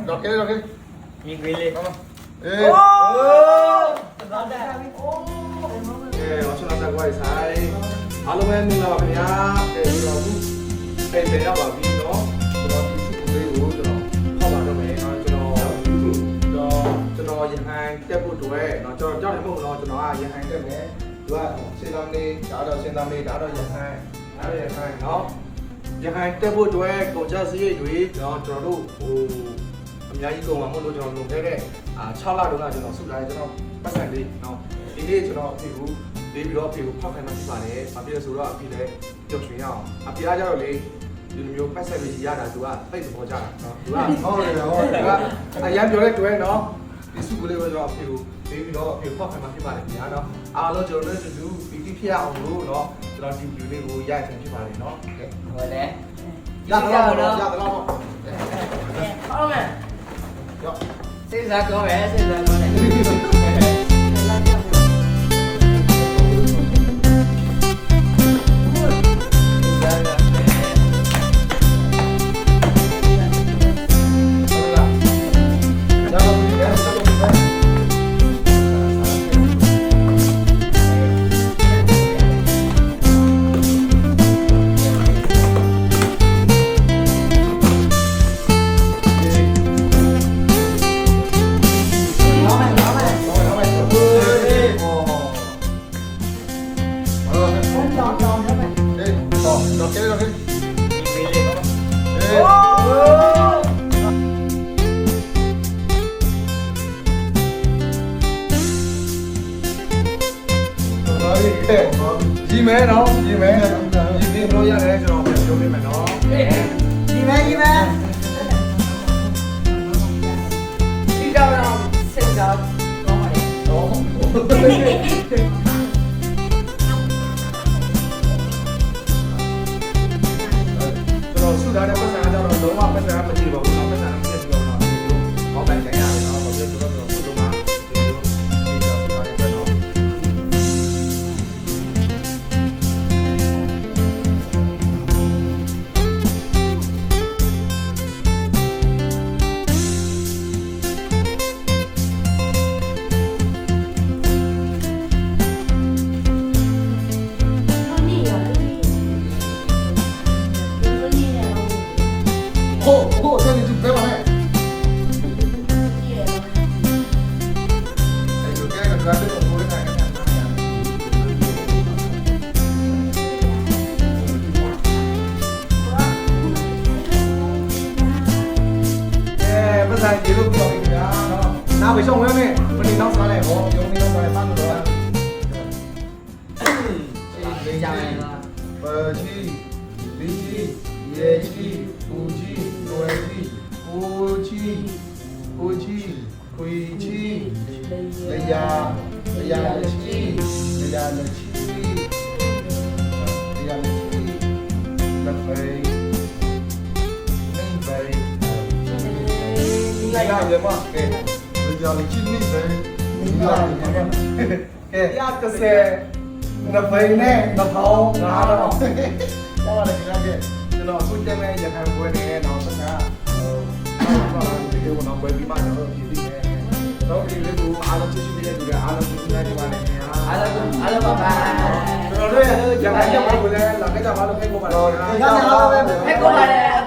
đọc cáiมีกรีเลย ê เราได้ ê nó cho nó ra quay sai alo em mình là bạn nhá để nó em về đâu bảo vì nó đi chụp cái ú cho nó không bảo cho mẹ nó cho nó giờ hai tiếp một tuổi nó cho thấy một nó cho nó giờ hai tiếp mẹ đúng không xin năm đi đã đâu xin năm đi đã đâu giờ hai nó giờ hai tiếp một tuổi cổ cha sĩ tuổi nó cho nó đủအများကြီးကုန်မှာမဟုတ်လို့ကျွန်တော်လုံခဲ့တဲ့6လတုန်းကကျွန်တော်စုထားတယ်ကျွန်တော်ပတ်စံလေးเนาะဒီနေ့ကျွန်တော်အဖေကိုလေးပြီးတော့အဖေကိုဖောက်ခံမှဖြစ်ပါတယ်။ဘာဖြစ်လဲဆိုတော့အဖေလည်းပျော်ရွှင်ရအောင်။အဖေကကြတော့လေဒီလိုမျိုးပတ်စံလေးရတာသူကသိတဲ့ဘောကြတာเนาะ။သူကဟုတ်တယ်အရန်ပြောတဲ့တွေ့เนาะဒီစုကလေးကိုကျွန်တော်အဖေကိုလေးပြီးတော့အဖေဖောက်ခံမှဖြစ်ပါတယ်ခင်ဗျာเนาะ။အားလုံးကျွန်တော်တို့တူပီတိဖြစ်အောင်လို့เนาะကျွန်တော်ဒီဗီဒီယိုလေးကိုရိုက်ဆင်ဖြစ်ပါတယ်เนาะ။ ဟိုလေ ရတယ်တော့ဟုတ်မယ် ရော စိတ်စားကောပဲစိတ်စားကောတယ်ကြီးမဲနော်ကြီးမဲကြီးပြီးလို့ရတယ်ကျွန်တော်ပြောပြမယ်နော်ဒီမဲဒီတော့စိတ်စားကောင်းတယ်ကျွန်တော်စုထားတဲ့ပတ်စံကတော့လုံးဝပတ်စံမကြည့်ပါဘူး။ပတ်စံမကြည့်ပါဘူး။ဘောပိုင်းကြရတယ်နော်။ဘာဖြစ်လို့ဆိုတော့စုလုံးမှာဒီလိုစုထားတဲ့နော်ဟိုဆက်နေသူပဲပါနဲ့အဲ့လိုကဲကကြတဲ့ကိုကိုယ်နိုင်တယ်ပတ်စံဒီလိုပြောပြီးဗျာနော်နားပဲရှောင်းဝဲမယ်မနေတော့စားလိုက်ဟောပြုံးနေတော့စားလိုက်ပတ်လို့တော့လေးကြမယ်လား ပါချီလီချီရေချီပူချီလွယ်ချီကိုချီခွေချီလျာလက်ချီလက်ပဲနေပဲနေရမကဲလျာလက်ချီနေပဲနေရကဲရကစဲနဘိနေနဘောင်းငါတော့တော့လည်းကျွန်တော်အခုတက်မဲ့ရခိုင်ပွဲနေတော့စကားဒီလိုတော့ပွဲပြီးမှတော့ပြည်ပြီးတယ်တော့ဒီလိုကိုအားလုံးချစ်ချစ်တဲ့လူတွေအားလုံးချစ်ချစ်နေပါနဲ့အားလုံးပါပါကျွန်တော်တို့ရခိုင်ပွဲကိုလည်းလာခဲ့ကြပါလို့ဖိတ်ခေါ်ပါတယ်ဖိတ်ခေါ်ပါတယ်